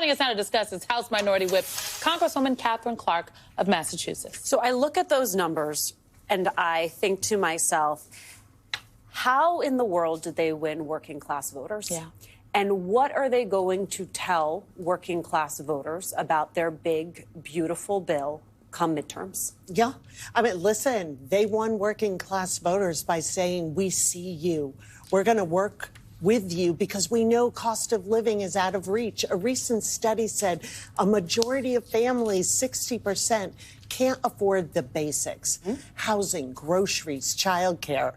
Joining us now to discuss is House Minority Whip, Congresswoman Katherine Clark of Massachusetts. So I look at those numbers and I think to myself, how in the world did they win working class voters? Yeah. And what are they going to tell working class voters about their big, beautiful bill come midterms? Yeah. I mean, listen, they won working class voters by saying, we see you. We're going to work with you because we know cost of living is out of reach. A recent study said a majority of families, 60%, can't afford the basics, housing, groceries, childcare.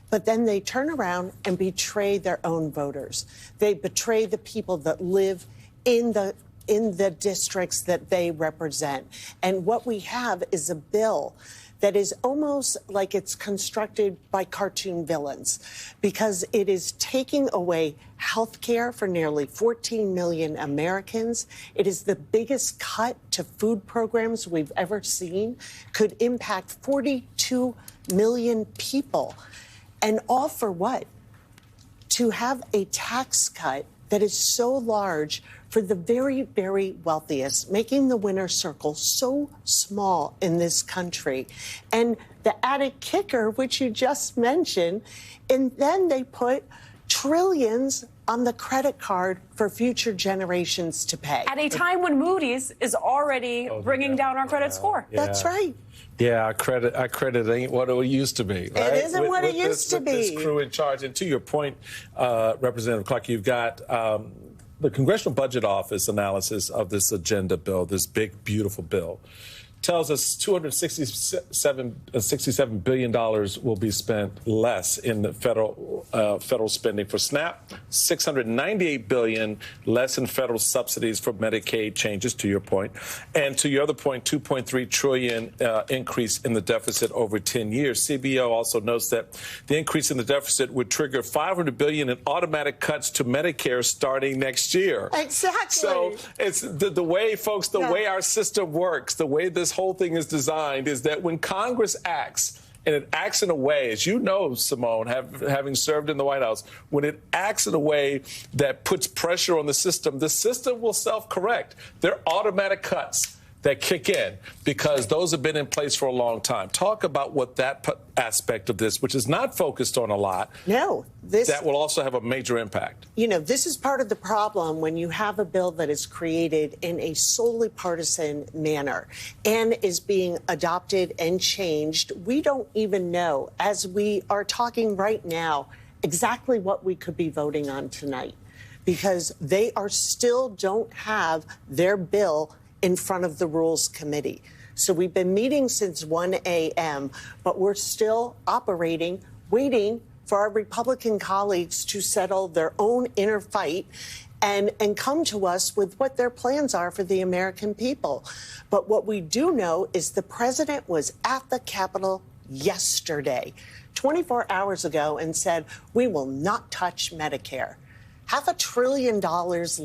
But then they turn around and betray their own voters. They betray the people that live in the districts that they represent. And what we have is a bill that is almost like it's constructed by cartoon villains, because it is taking away health care for nearly 14 million Americans. It is the biggest cut to food programs we've ever seen, could impact 42 million people. And all for what? To have a tax cut that is so large for the very, very wealthiest, making the winner's circle so small in this country. And the added kicker, which you just mentioned, and then they put trillions on the credit card for future generations to pay. At a time when Moody's is already bringing down our credit score. Yeah. That's right. Yeah, our credit ain't what it used to be. Right? It isn't what it used to be. With this crew in charge. And to your point, Representative Clark, you've got the Congressional Budget Office analysis of this agenda bill, this big, beautiful bill, tells us $267 billion will be spent less in the federal spending for SNAP, $698 billion less in federal subsidies for Medicaid changes, to your point, and to your other point, $2.3 trillion increase in the deficit over 10 years. CBO also notes that the increase in the deficit would trigger $500 billion in automatic cuts to Medicare starting next year. Exactly. So it's the way, folks, the way our system works, the way this whole thing is designed is that when Congress acts, and it acts in a way, as you know, Simone, having served in the White House, when it acts in a way that puts pressure on the system will self-correct. They're automatic cuts that kick in because those have been in place for a long time. Talk about what that aspect of this, which is not focused on a lot, that will also have a major impact. You know, this is part of the problem when you have a bill that is created in a solely partisan manner and is being adopted and changed. We don't even know, as we are talking right now, exactly what we could be voting on tonight, because they still don't have their bill in front of the Rules Committee. So we've been meeting since 1 a.m., but we're still operating, waiting for our Republican colleagues to settle their own inner fight and come to us with what their plans are for the American people. But what we do know is the president was at the Capitol yesterday, 24 hours ago, and said, we will not touch Medicare. $500 billion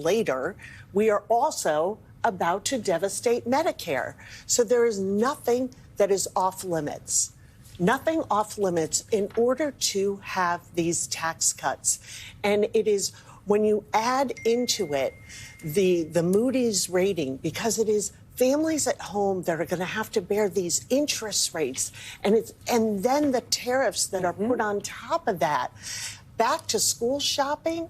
later, we are also about to devastate Medicare. So there is nothing that is off limits. Nothing off limits in order to have these tax cuts. And it is when you add into it the Moody's rating, because it is families at home that are going to have to bear these interest rates, and then the tariffs that are put on top of that. Back to school shopping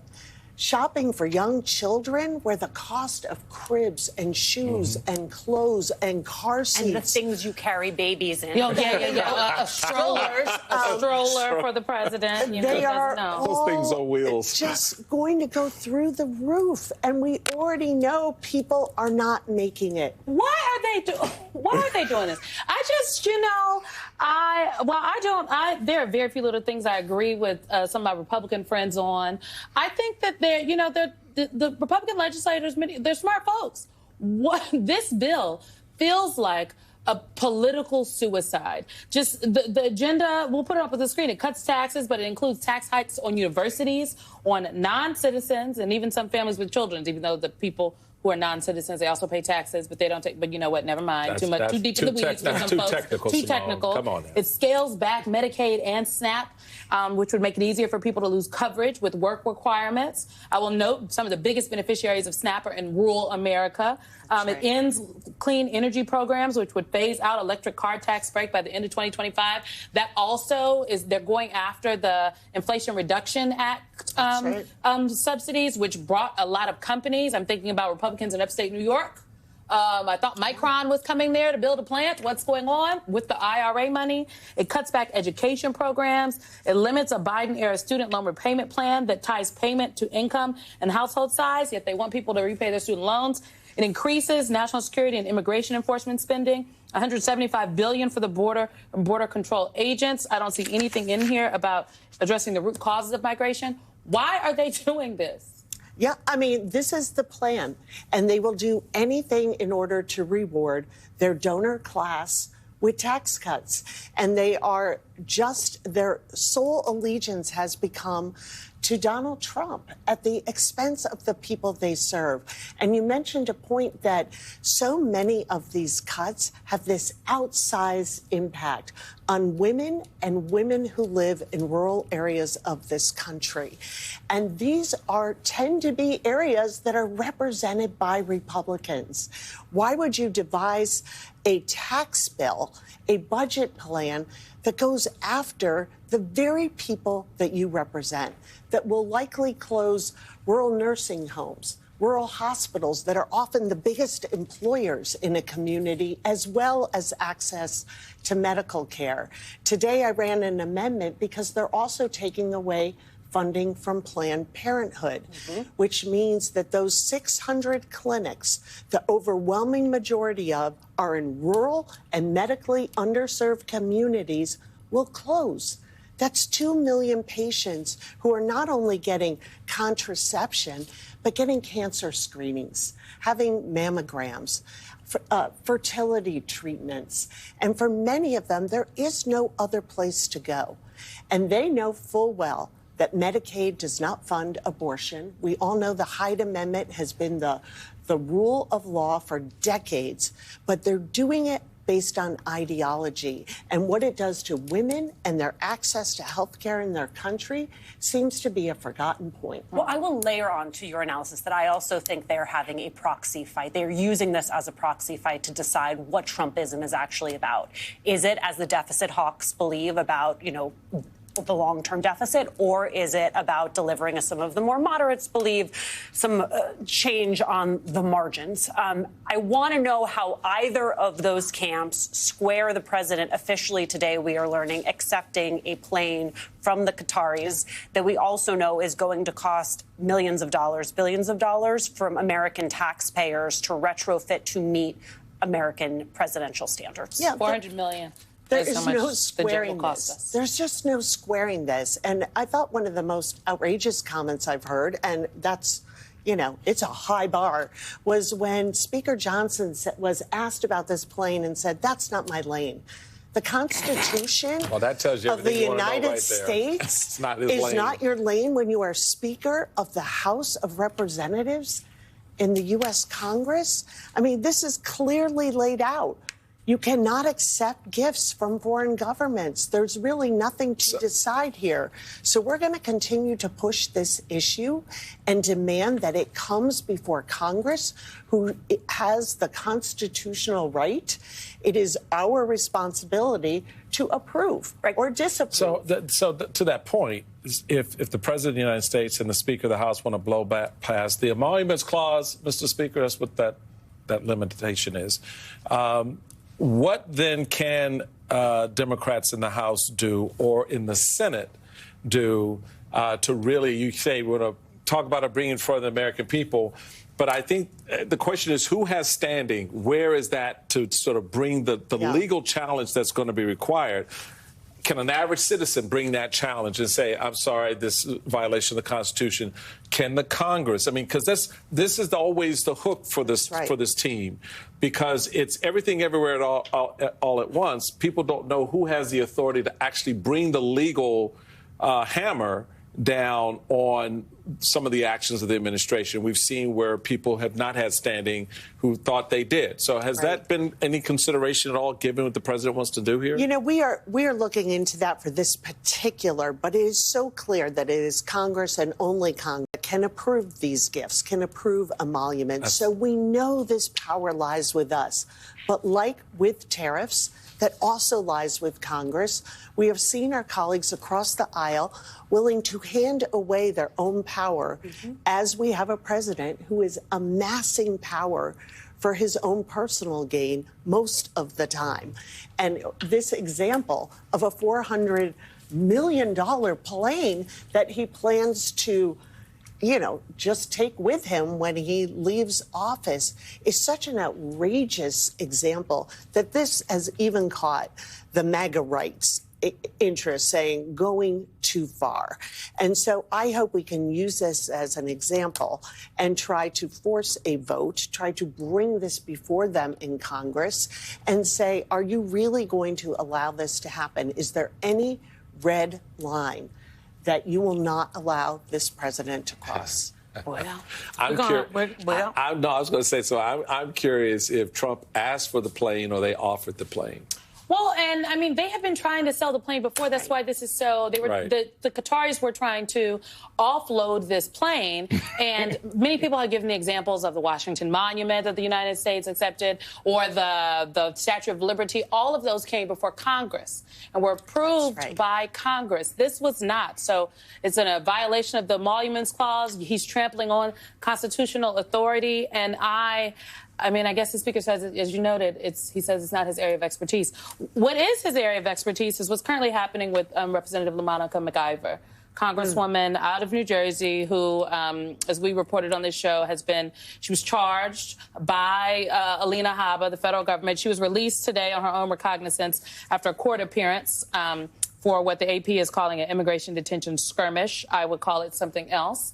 for young children, where the cost of cribs and shoes and clothes and car seats. And the things you carry babies in. A stroller for the president. They are those things on wheels. Just going to go through the roof. And we already know people are not making it. Why are they doing this? There are very few little things I agree with some of my Republican friends on. I think that the Republican legislators, they're smart folks. This bill feels like a political suicide. Just the agenda, we'll put it up on the screen. It cuts taxes, but it includes tax hikes on universities, on non-citizens, and even some families with children, even though the people who are non-citizens. They also pay taxes, but they don't take. But you know what? Never mind. Too deep in the weeds. Too technical. Too technical. Come on now. It scales back Medicaid and SNAP, which would make it easier for people to lose coverage with work requirements. I will note some of the biggest beneficiaries of SNAP are in rural America. It ends clean energy programs, which would phase out electric car tax break by the end of 2025. That also is, they're going after the Inflation Reduction Act subsidies, which brought a lot of companies. I'm thinking about Republicans in upstate New York. I thought Micron was coming there to build a plant. What's going on with the IRA money? It cuts back education programs. It limits a Biden-era student loan repayment plan that ties payment to income and household size, yet they want people to repay their student loans. It increases national security and immigration enforcement spending, $175 billion for the border and border control agents. I don't see anything in here about addressing the root causes of migration. Why are they doing this? Yeah, I mean, this is the plan, and they will do anything in order to reward their donor class with tax cuts. And they are just, their sole allegiance has become to Donald Trump at the expense of the people they serve. And you mentioned a point that so many of these cuts have this outsized impact on women and women who live in rural areas of this country. And these tend to be areas that are represented by Republicans. Why would you devise a tax bill, a budget plan that goes after the very people that you represent, that will likely close rural nursing homes, rural hospitals that are often the biggest employers in a community, as well as access to medical care? Today, I ran an amendment because they're also taking away funding from Planned Parenthood, which means that those 600 clinics, the overwhelming majority of, are in rural and medically underserved communities, will close. That's 2 million patients who are not only getting contraception, but getting cancer screenings, having mammograms, fertility treatments. And for many of them, there is no other place to go. And they know full well that Medicaid does not fund abortion. We all know the Hyde Amendment has been the rule of law for decades, but they're doing it based on ideology. And what it does to women and their access to health care in their country seems to be a forgotten point. Well, I will layer on to your analysis that I also think they're having a proxy fight. They're using this as a proxy fight to decide what Trumpism is actually about. Is it, as the deficit hawks believe, about, the long-term deficit, or is it about delivering, as some of the more moderates believe, some change on the margins? I want to know how either of those camps square the president officially today, we are learning, accepting a plane from the Qataris that we also know is going to cost millions of dollars, billions of dollars from American taxpayers to retrofit to meet American presidential standards. Yeah, $400 million. There is no squaring this. There's just no squaring this. And I thought one of the most outrageous comments I've heard, and that's, it's a high bar, was when Speaker Johnson was asked about this plane and said, "That's not my lane." The Constitution that tells you of the you United right States not is not your lane when you are Speaker of the House of Representatives in the U.S. Congress. I mean, this is clearly laid out. You cannot accept gifts from foreign governments. There's really nothing to decide here. So we're going to continue to push this issue and demand that it comes before Congress, who has the constitutional right. It is our responsibility to approve or disapprove. So to that point, if the President of the United States and the Speaker of the House want to blow past the Emoluments Clause, Mr. Speaker, that's what that limitation is. What then can Democrats in the House do, or in the Senate do, to really, you say we're going to talk about it bringing further the American people, but I think the question is who has standing? Where is that to sort of bring the legal challenge that's going to be required? Can an average citizen bring that challenge and say, I'm sorry, this is a violation of the Constitution? Can the Congress? I mean, because this is always the hook for this team, because it's everything everywhere all at once. People don't know who has the authority to actually bring the legal hammer down on some of the actions of the administration. We've seen where people have not had standing who thought they did. So has that been any consideration at all, given what the president wants to do here? You know, we are looking into that for this particular, but it is so clear that it is Congress and only Congress that can approve these gifts, can approve emoluments. So we know this power lies with us. But like with tariffs, that also lies with Congress. We have seen our colleagues across the aisle willing to hand away their own power as we have a president who is amassing power for his own personal gain most of the time. And this example of a $400 million plane that he plans to just take with him when he leaves office is such an outrageous example that this has even caught the MAGA rights interest, saying going too far. And so I hope we can use this as an example and try to force a vote, try to bring this before them in Congress and say, are you really going to allow this to happen? Is there any red line that you will not allow this president to cross? I was going to say, so I'm curious if Trump asked for the plane or they offered the plane. Well, and I mean, they have been trying to sell the plane before. That's why this is so. They were the Qataris were trying to offload this plane, and many people have given the examples of the Washington Monument that the United States accepted, or the Statue of Liberty. All of those came before Congress and were approved by Congress. This was not. So it's in a violation of the Emoluments Clause. He's trampling on constitutional authority, and I mean, I guess the Speaker says, as you noted, he says it's not his area of expertise. What is his area of expertise is what's currently happening with Representative LaMonica McIver, Congresswoman out of New Jersey, who, as we reported on this show, she was charged by Alina Habba, the federal government. She was released today on her own recognizance after a court appearance for what the AP is calling an immigration detention skirmish. I would call it something else.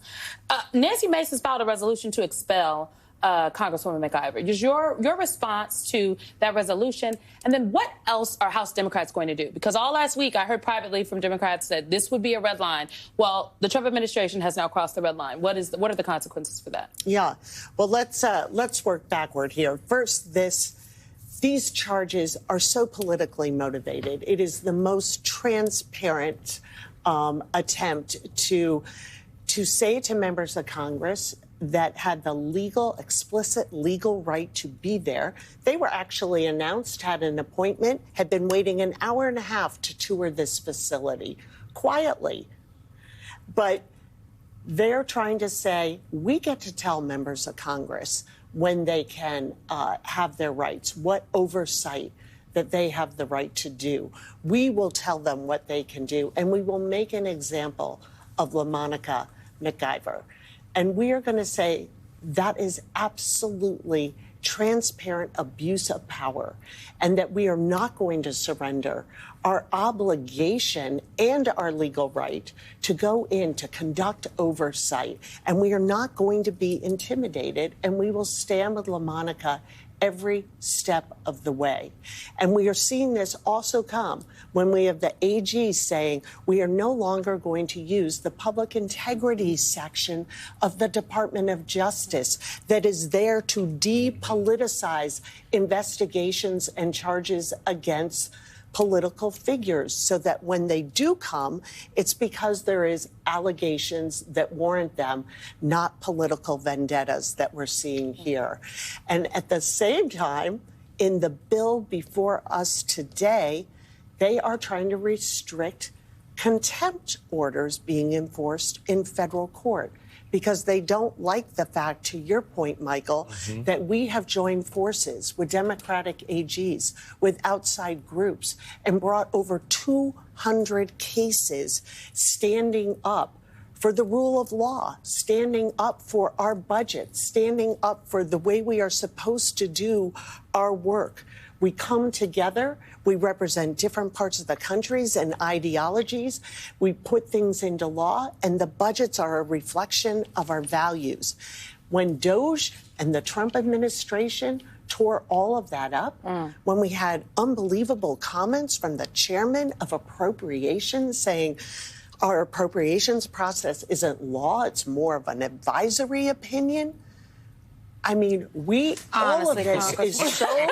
Nancy Mace has filed a resolution to expel Congresswoman McIver. Is your response to that resolution? And then what else are House Democrats going to do? Because all last week I heard privately from Democrats that this would be a red line. Well, the Trump administration has now crossed the red line. What are the consequences for that? Yeah. Well, let's work backward here. First, these charges are so politically motivated. It is the most transparent attempt to say to members of Congress that had the explicit legal right to be there. They were actually announced, had an appointment, had been waiting an hour and a half to tour this facility quietly. But they're trying to say, we get to tell members of Congress when they can have their rights, what oversight that they have the right to do. We will tell them what they can do, and we will make an example of LaMonica McIver. And we are going to say that is absolutely transparent abuse of power, and that we are not going to surrender our obligation and our legal right to go in to conduct oversight. And we are not going to be intimidated, and we will stand with LaMonica every step of the way. And we are seeing this also come when we have the AG saying we are no longer going to use the public integrity section of the Department of Justice that is there to depoliticize investigations and charges against political figures, so that when they do come, it's because there is allegations that warrant them, not political vendettas that we're seeing here. And at the same time, in the bill before us today, they are trying to restrict contempt orders being enforced in federal court, because they don't like the fact, to your point, Michael, that we have joined forces with Democratic AGs, with outside groups, and brought over 200 cases standing up for the rule of law, standing up for our budget, standing up for the way we are supposed to do our work. We come together. We represent different parts of the countries and ideologies. We put things into law, and the budgets are a reflection of our values. When DOJ and the Trump administration tore all of that up, when we had unbelievable comments from the chairman of appropriations saying, Our appropriations process isn't law. It's more of an advisory opinion. I mean, all of this is so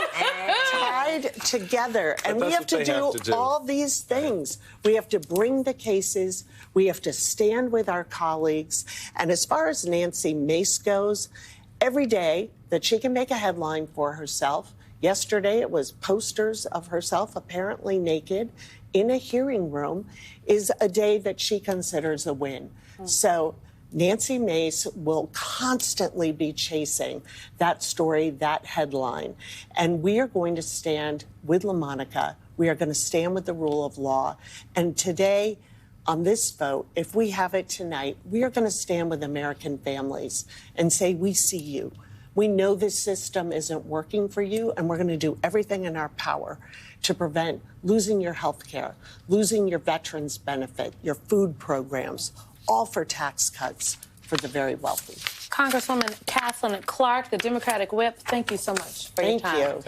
tied together, and we have to do all these things. We have to bring the cases. We have to stand with our colleagues. And as far as Nancy Mace goes, every day that she can make a headline for herself, yesterday it was posters of herself apparently naked in a hearing room, is a day that she considers a win. So Nancy Mace will constantly be chasing that story, that headline. And we are going to stand with LaMonica. We are going to stand with the rule of law. And today, on this vote, if we have it tonight, we are going to stand with American families and say, we see you. We know this system isn't working for you, and we're going to do everything in our power to prevent losing your health care, losing your veterans benefit, your food programs, all for tax cuts for the very wealthy. Congresswoman Katherine Clark, the Democratic whip, thank you so much for your time. Thank you.